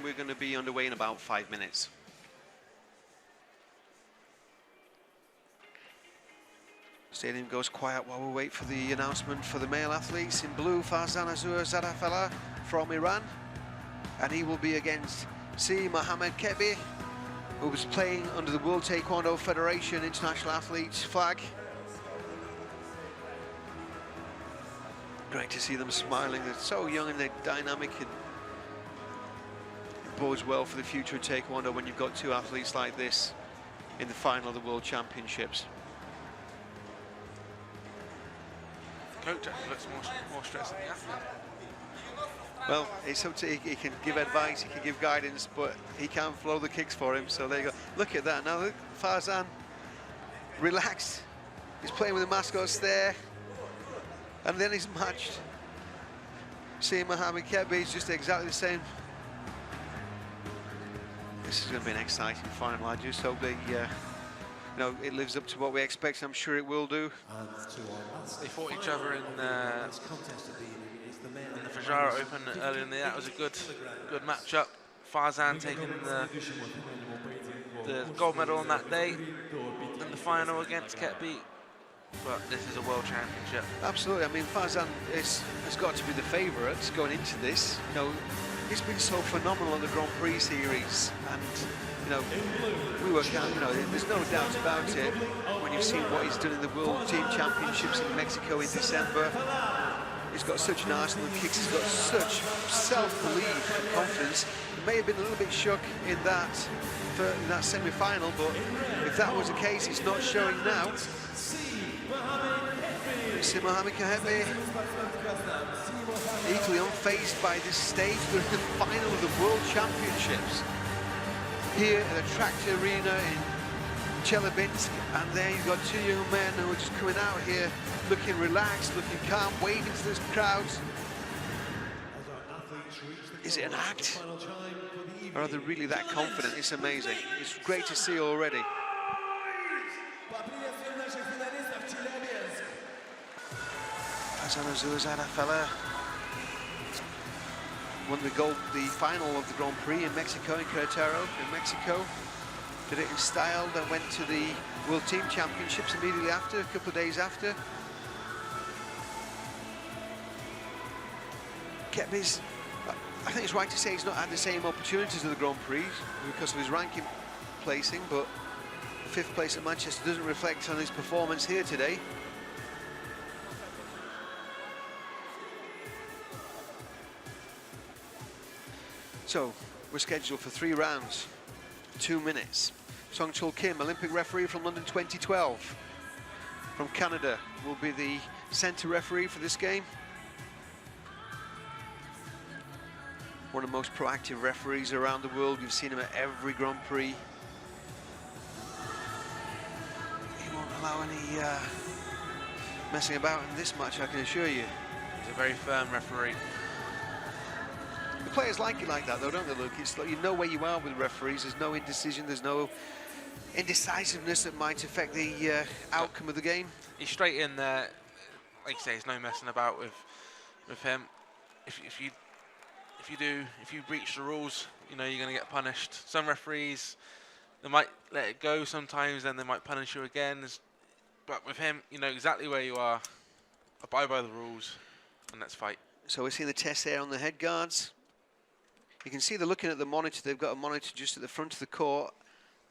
We're going to be underway in about 5 minutes. Stadium goes quiet while we wait for the announcement for the male athletes. In blue, Farzan, Ashour, Zadeh Fallah from Iran. And he will be against Mohamed, who was playing under the World Taekwondo Federation International Athletes flag. Great to see them smiling. They're so young and they're dynamic, and it bodes well for the future of Taekwondo when you've got two athletes like this in the final of the World Championships. Coach actually looks more stressed than the athlete. Well, it's up to he can give advice, he can give guidance, but he can't flow the kicks for him. So there you go. Look at that. Now look, Farzan, relaxed. He's playing with the mascots there, and then he's matched. See, Mohamed is just exactly the same. This is going to be an exciting final. I just hope they, it lives up to what we expect. I'm sure it will do. They fought each other in the Fajara Open earlier in the year. It was a good matchup. Farzan taking the gold medal on that day in the final against Ketbi. But this is a world championship. Absolutely. I mean, Farzan has got to be the favourite going into this. He's been so phenomenal on the Grand Prix series, and we work out. There's no doubt about it. When you've seen what he's done in the World Team Championships in Mexico in December, he's got such an arsenal of kicks. He's got such self-belief and confidence. He may have been a little bit shook in that semi-final, but if that was the case, it's not showing now. See Mohamed, equally unfazed by this stage. We're in the final of the World Championships here at the Tractor Arena in Chelyabinsk, and there you've got two young men who are just coming out here looking relaxed, looking calm, waving to this crowd. Is it an act? Or are they really that confident? It's amazing. It's great to see already. Zadeh Fallah won the final of the Grand Prix in Mexico, in Querétaro, in Mexico. Did it in style, then went to the World Team Championships immediately after, a couple of days after. Ketbi's, I think it's right to say he's not had the same opportunities at the Grand Prix because of his ranking placing, but 5th place at Manchester doesn't reflect on his performance here today. So, we're scheduled for 3 rounds, 2 minutes. Song Chul Kim, Olympic referee from London 2012, from Canada, will be the centre referee for this game. One of the most proactive referees around the world. You've seen him at every Grand Prix. He won't allow any messing about in this match, I can assure you. He's a very firm referee. The players like it like that, though, don't they, Luke? It's like you know where you are with referees. There's no indecision, there's no indecisiveness that might affect the outcome of the game. He's straight in there. Like you say, there's no messing about with him. If you breach the rules, you're going to get punished. Some referees, they might let it go sometimes, then they might punish you again. But with him, you know exactly where you are. Abide by the rules, and let's fight. So we're seeing the test there on the head guards. You can see they're looking at the monitor. They've got a monitor just at the front of the court,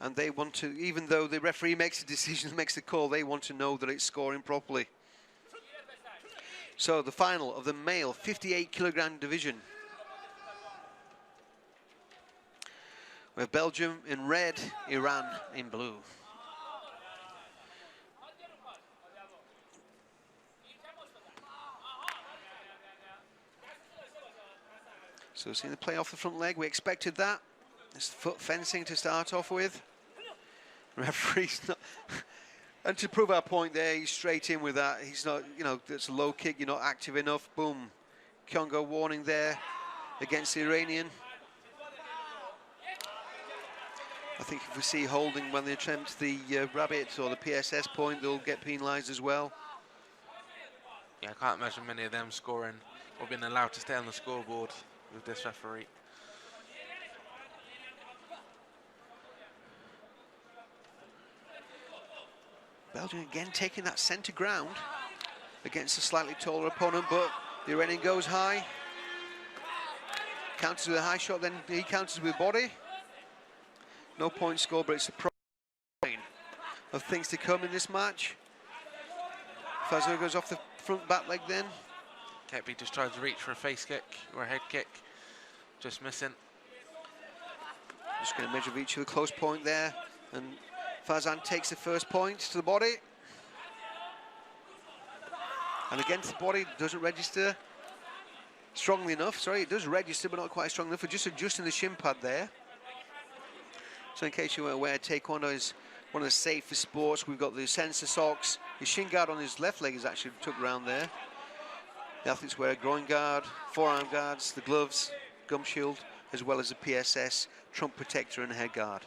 and they want to, even though the referee makes a decision, makes the call, they want to know that it's scoring properly. So the final of the male 58 kilogram division. We have Belgium in red, Iran in blue. So seeing the play off the front leg, we expected that. It's foot fencing to start off with. Referee's not... And to prove our point there, he's straight in with that. He's not, it's a low kick, you're not active enough. Boom. Kyongo warning there against the Iranian. I think if we see holding when they attempt the rabbit or the PSS point, they'll get penalised as well. Yeah, I can't imagine many of them scoring or being allowed to stay on the scoreboard with this referee. Belgium again taking that centre ground against a slightly taller opponent, but the Iranian goes high. Counters with a high shot, then he counters with body. No point score, but it's a sign of things to come in this match. Farzan goes off the front back leg then. Ketbi just tries to reach for a face kick or a head kick. Just missing. Just going to measure each of the close point there. And Farzan takes the first point to the body. And against the body, doesn't register strongly enough. Sorry, it does register, but not quite strong enough for just adjusting the shin pad there. So in case you weren't aware, Taekwondo is one of the safest sports. We've got the sensor socks. His shin guard on his left leg is actually tucked around there. The athletes wear a groin guard, forearm guards, the gloves, gum shield, as well as the PSS, trunk protector and head guard.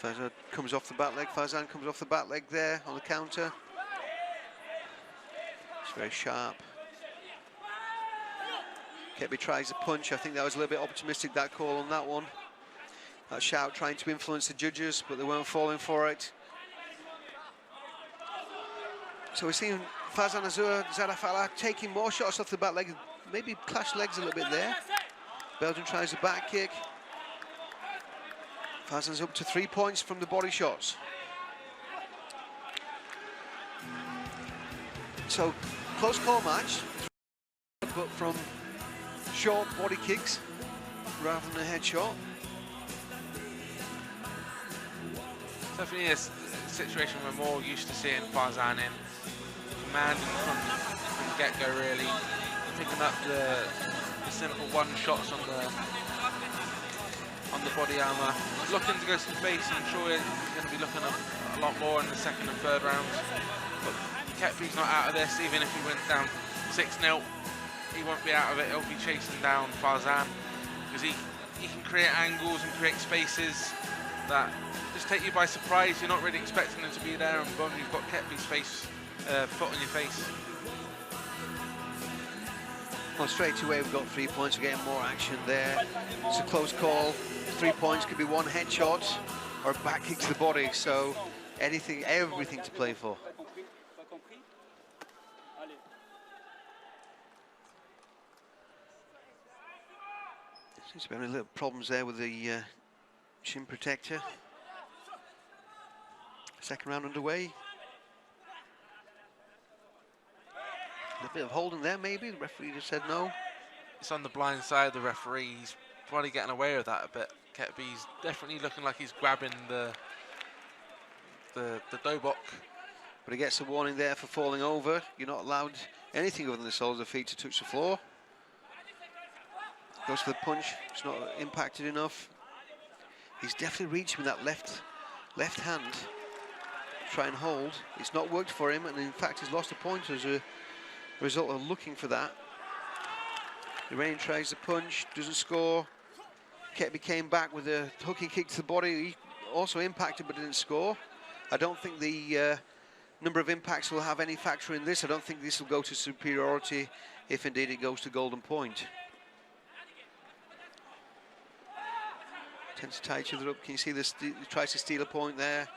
Farzan comes off the back leg. Farzan comes off the back leg there on the counter. It's very sharp. Ketbi tries a punch. I think that was a little bit optimistic, that call on that one. That shout trying to influence the judges, but they weren't falling for it. So we're seeing Farzan Ashour, Zadeh Fallah taking more shots off the back leg. Maybe clash legs a little bit there. Belgium tries a back kick. Farzan's up to 3 points from the body shots. So, close call match, but from short body kicks rather than a headshot. Definitely a situation we're more used to seeing Farzan in. Commanding from the get-go, really. Picking up the simple one shots on the body armour. Looking to go to the face. I'm sure he's going to be looking a lot more in the second and third rounds. But Ketbi's not out of this, even if he went down 6-0. He won't be out of it. He'll be chasing down Farzan because he can create angles and create spaces that just take you by surprise. You're not really expecting him to be there, and boom, you've got Ketbi's foot on your face. Well, straight away we've got 3 points. We're getting more action there. It's a close call. 3 points could be one headshot or a back kick to the body. So everything to play for. Seems to be having little problems there with the shin protector. Second round underway. A bit of holding there, maybe. The referee just said no. It's on the blind side of the referee. He's probably getting away with that a bit. Ketbi's definitely looking like he's grabbing the dobok. But he gets a warning there for falling over. You're not allowed anything other than the soles of the feet to touch the floor. Goes for the punch. It's not impacted enough. He's definitely reaching with that left hand. Try and hold. It's not worked for him, and in fact he's lost a point as a result of looking for that. The Iranian tries the punch, doesn't score. Ketbi came back with a hooking kick to the body. He also impacted but didn't score. I don't think the number of impacts will have any factor in this. I don't think this will go to superiority if indeed it goes to golden point. Tends to tie each other up. Can you see this? He tries to steal a point there.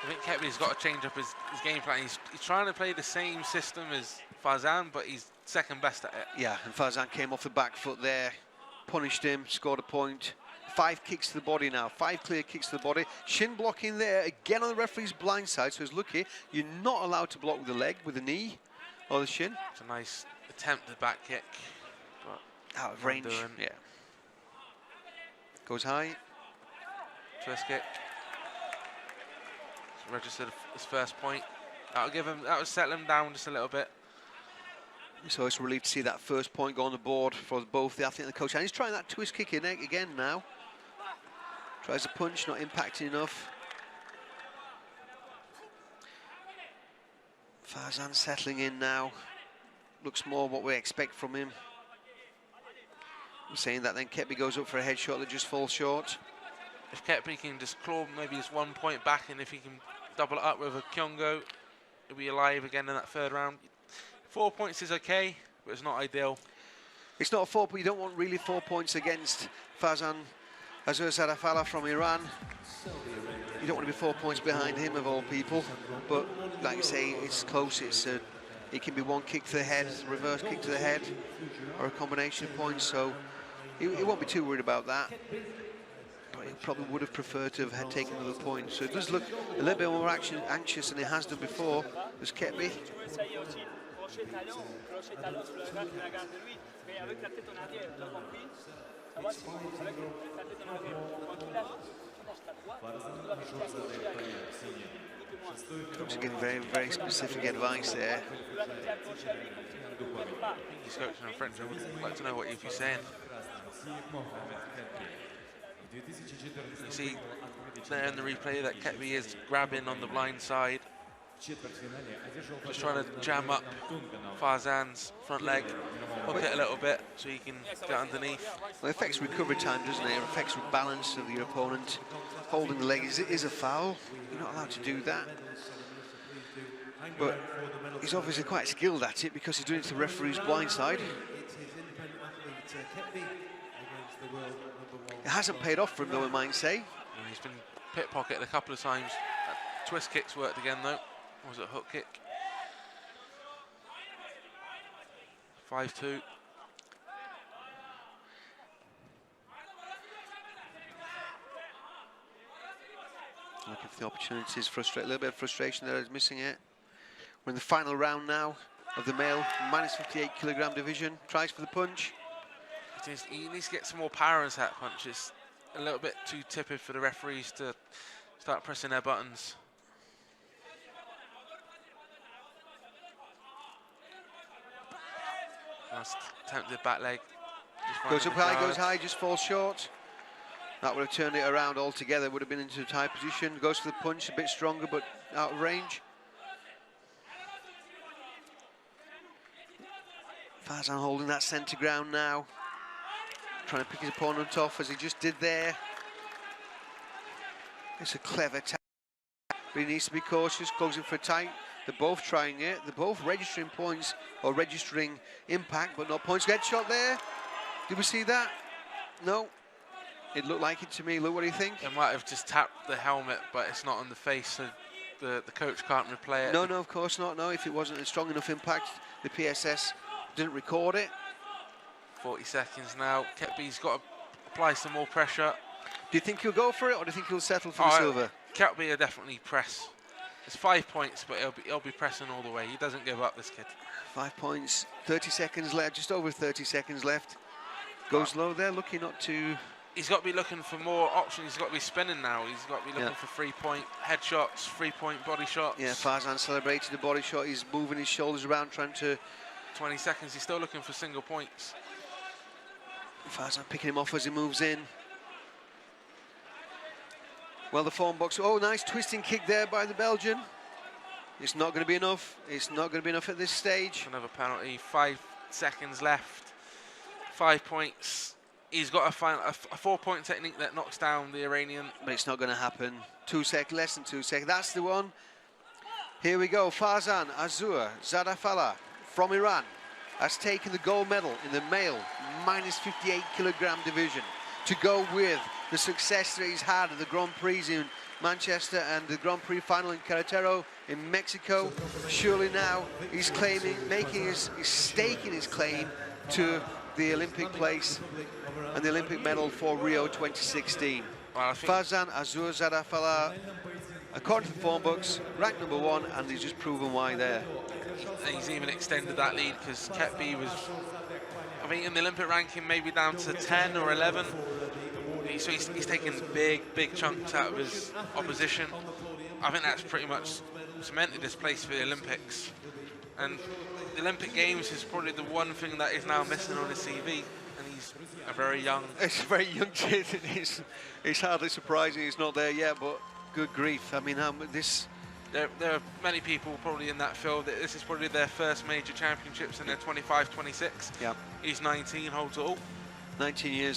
I think Ketbi's got to change up his game plan. He's trying to play the same system as Farzan, but he's second best at it. Yeah, and Farzan came off the back foot there, punished him, scored a point. 5 kicks to the body now, 5 clear kicks to the body. Shin blocking there, again on the referee's blind side, so he's lucky. You're not allowed to block with the leg, with the knee or the shin. It's a nice attempted back kick, but out of range. Yeah. Goes high. Twist kick. Registered his first point. That'll settle him down just a little bit. So it's a relief to see that first point go on the board for both the athlete and the coach. And he's trying that twist kick in again now. Tries a punch, not impacting enough. Farzan settling in now. Looks more what we expect from him. I'm saying that then Ketbi goes up for a headshot that just falls short. If Ketbi can just claw maybe just 1 point back, and if he can double it up with a Kyongo, he'll be alive again in that third round. 4 points is okay, but it's not ideal. It's not 4, but you don't want really 4 points against Farzan Ashour Zadeh from Iran. You don't want to be 4 points behind him, of all people. But like you say, it's close. It can be one kick to the head, reverse kick to the head, or a combination of points. So he won't be too worried about that. But he probably would have preferred to have had taken another point. So it does look a little bit more anxious than it has done before. There's Ketbi. Coach again, very, very specific advice there. He's coaching in French. I would like to know what he'd be saying. You see there in the replay that Ketbi is grabbing on the blind side, just trying to jam up Farzan's front leg, hook it a little bit so he can get underneath. Well, it affects recovery time, doesn't it? It affects the balance of your opponent. Holding the leg is a foul. You're not allowed to do that. But he's obviously quite skilled at it because he's doing it to the referee's blind side. It hasn't paid off for him, though, I might say. He's been pickpocketed a couple of times. Twist kicks worked again, though. Or was it a hook kick? 5-2. Looking for the opportunities, a little bit of frustration there, he's missing it. We're in the final round now of the male minus 58 kilogram division. Tries for the punch. He needs to get some more power into that punch. It's a little bit too tepid for the referees to start pressing their buttons. Nice attempted back leg. Goes up high, goes high, just falls short. That would have turned it around altogether, would have been into a tight position. Goes for the punch, a bit stronger, but out of range. Farzan holding that centre ground now. Trying to pick his opponent off, as he just did there. It's a clever tap, but he needs to be cautious, goes in for a tight. They're both trying it, they're both registering points, or registering impact, but not points. Headshot there. Did we see that? No. It looked like it to me. Look, what do you think? It might have just tapped the helmet, but it's not on the face, so the coach can't replay it. No, of course not. No, if it wasn't a strong enough impact, the PSS didn't record it. 40 seconds now. Ketbi's got to apply some more pressure. Do you think he'll go for it, or do you think he'll settle for the silver? Ketbi will definitely press. It's 5 points, but he'll be pressing all the way. He doesn't give up, this kid. 5 points, 30 seconds left, just over 30 seconds left. Goes low there, looking not to... He's got to be looking for more options. He's got to be spinning now. He's got to be looking for 3-point headshots, 3-point body shots. Yeah, Farzan celebrated the body shot. He's moving his shoulders around, trying to... 20 seconds, he's still looking for single points. Farzan picking him off as he moves in. Well, the form box. Oh, nice twisting kick there by the Belgian. It's not going to be enough. It's not going to be enough at this stage. Another penalty. 5 seconds left. 5 points. He's got a 4-point technique that knocks down the Iranian. But it's not going to happen. 2 seconds, less than 2 seconds. That's the one. Here we go. Farzan Ashour Zadeh from Iran has taken the gold medal in the male minus 58 kilogram division to go with the success that he's had at the Grand Prix in Manchester and the Grand Prix final in Querétaro in Mexico. Surely now he's claiming, staking his claim to the Olympic place and the Olympic medal for Rio 2016. Well, Farzan Ashour Zadeh, according to the form books, ranked #1, and he's just proven why there. He's even extended that lead because Ketbi was, I think, in the Olympic ranking maybe down to 10 or 11. So he's taken big chunks out of his opposition. I think that's pretty much cemented his place for the Olympics. And the Olympic Games is probably the one thing that is now missing on his CV. And he's a very young... It's a very young kid. It's hardly surprising he's not there yet, but good grief. I mean, There are many people probably in that field that this is probably their first major championships, and they're 25, 26. Yeah. He's 19, holds it all. 19 years